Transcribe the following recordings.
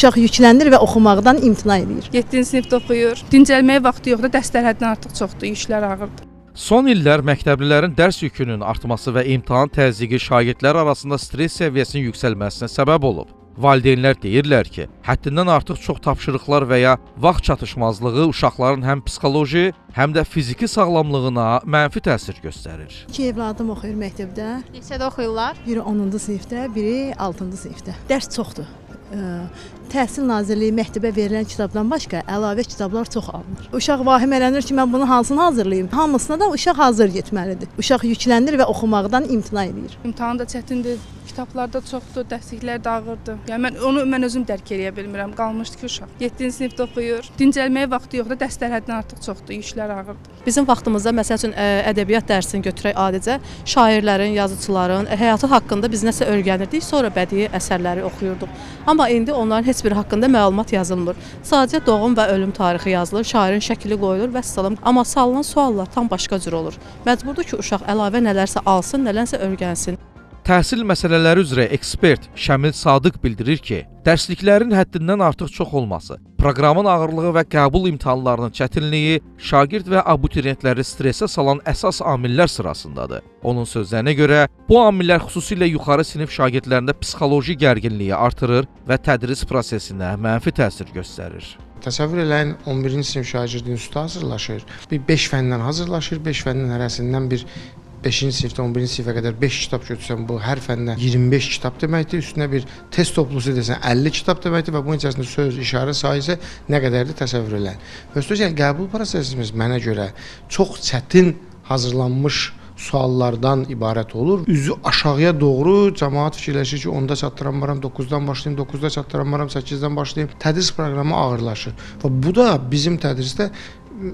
Uşaq yüklənir və oxumaqdan imtina edir. 7-ci sinifdə oxuyur. Dincəlməyə vaxtı yoxdur, dərslər həddən artıq çoxdur, yüklər ağırdır. Son illər məktəblilərin dərs yükünün artması və imtahan təzyiqi şagirdlər arasında stres səviyyəsinin yüksəlməsinə səbəb olub. Valideynlər deyirlər ki, həddindən artıq çox tapşırıqlar və ya vaxt çatışmazlığı uşaqların həm psixoloji, həm də fiziki sağlamlığına mənfi təsir göstərir. 2 evladım oxuyur məktəbdə. Neçədə oxuyurlar? Biri 10-cu sinifdə, biri 6-cı sinifdə. Dərs çoxdur. Təhsil Nazirliyi məktəbə verilən kitabdan başqa əlavə kitablar çox alınır. Uşaq vahimələnir ki, mən bunu hansını hazırlayım? Hamısına da uşaq hazır getməlidir. Uşaq yüklənir və oxumaqdan imtina edir. İmtahan da çətindir, kitablar da çoxdur, dərsliklər də ağırdır. Yəni mən özüm dərk edə bilmirəm. Qalmışdı ki, uşaq 7-ci sinifdə oxuyur. Dincəlməyə vaxtı yoxdur, dərslər həddən artıq çoxdur, yüklər ağırdır. Bizim vaxtımızda məsəl üçün ədəbiyyat dərsini götürək adicə şairlərin, yazıçıların həyatı haqqında biz nəsə öyrənirdik, sonra bədii əsərləri oxuyurduq. Amma indi onların heç biri haqqında məlumat yazılmır. Sadəcə doğum və ölüm tarixi yazılır, şairin şəkli qoyulur və salam. Amma salınan suallar tam başqa cür olur. Məcburdur ki, uşaq əlavə nələrsə alsın, nələnsə öyrənsin. Təhsil məsələləri üzrə ekspert Şəmil Sadıq bildirir ki, dərsliklərin həddindən artıq çox olması, proqramın ağırlığı və qəbul imtahanlarının çətinliyi şagird və abituriyentləri stresə salan əsas amillər sırasındadır. Onun sözlərinə görə, bu amillər xüsusilə yuxarı sinif şagirdlərində psixoloji gərginliyi artırır və tədris prosesinə mənfi təsir göstərir. Təsəvvür eləyin, 11-ci sinif şagird instituta hazırlaşır. Bir 5 fəndən hazırlaşır, 5 fəndən hərəsindən bir 5-ci sinifdən 11-ci sinifə qədər 5 kitab götürsən, bu hər fəndən 25 kitab deməkdir. Üstünə bir test toplusu desən 50 kitab deməkdir və bunun içərisində söz, işarə sayı isə nə qədərdir təsəvvür eləyin. Xüsusilə qəbul prosesimiz mənə görə çox çətin hazırlanmış suallardan ibarət olur. Üzü aşağıya doğru cəmaət fikirləşir ki, 10-da çatdıranmaram, 9-dan başlayım, 9-da çatdıranmaram, 8-dən başlayım. Tədris proqramı ağırlaşır və bu da bizim tədrisdə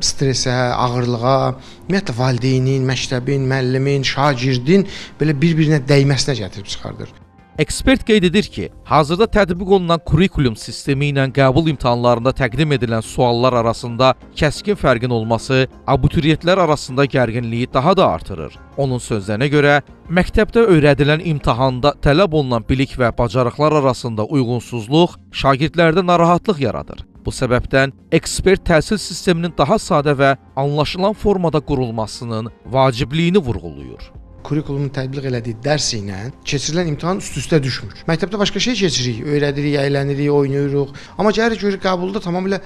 stresə, ağırlığa, ümumiyyətlə valideynin, məktəbin, müəllimin, şagirdin belə bir-birinə dəyməsinə gətirib çıxardır. Ekspert qeyd edir ki, hazırda tətbiq olunan kurikulum sistemi ilə qəbul imtahanlarında təqdim edilən suallar arasında kəskin fərqin olması abituriyentlər arasında gərginliyi daha da artırır. Onun sözlərinə görə, məktəbdə öyrədilən imtahanda tələb olunan bilik və bacarıqlar arasında uyğunsuzluq şagirdlərdə narahatlıq yaradır. Bu səbəbdən ekspert təhsil sisteminin daha sadə və anlaşılan formada qurulmasının vacibliyini vurğulayır. Kurikulumun tətbiq elədiyi dərs ilə keçirilən imtahan üst-üstə düşmür. Məktəbdə başqa şey keçirik, öyrədirik, əylənirik, oynayırıq. Amma gəlirik görürük qəbulda tamamilə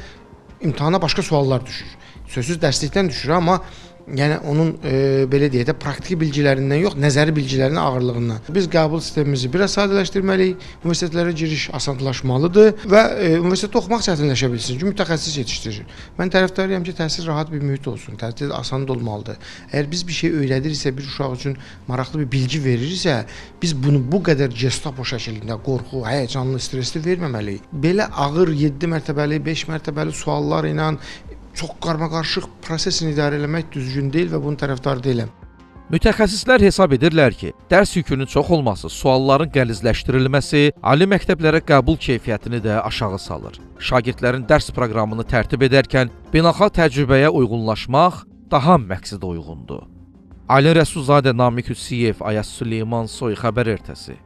imtahana başqa suallar düşür. Sözsüz dərslikdən düşür, amma yəni onun belə deyək də praktiki bilgilərindən yox, nəzəri bilgilərinin ağırlığından. Biz qəbul sistemimizi biraz sadələşdirməliyik. Universitetlərə giriş asanlaşmalıdır və universitetdə oxumaq çətinləşə bilsin. Çünki mütəxəssis yetişdirir. Mən tərəfdarıyam ki, təhsil rahat bir mühit olsun, təhsil asan olmalıdır. Əgər biz bir şey öyrədiriksə, bir uşaq üçün maraqlı bir bilgi veririksə, biz bunu bu qədər gestapo şəklində qorxu, həyəcanlı, stresli verməməliyik. Belə ağır 7 mərtəbəli, 5 mərtəbəli suallar ilə çox qarmaqarışıq prosesini idarə etmək düzgün deyil və bunun tərəfdarı deyiləm. Mütəxəssislər hesab edirlər ki, dərs yükünün çox olması, sualların qəlizləşdirilməsi ali məktəblərə qəbul keyfiyyətini də aşağı salır. Şagirdlərin dərs proqramını tərtib edərkən beynəlxalq təcrübəyə uyğunlaşmaq daha məqsədə uyğundur. Ali Rəsulzadə, Namiq Hüseyev, Ayaz Süleyman Soy, Xəbər Ertəsi.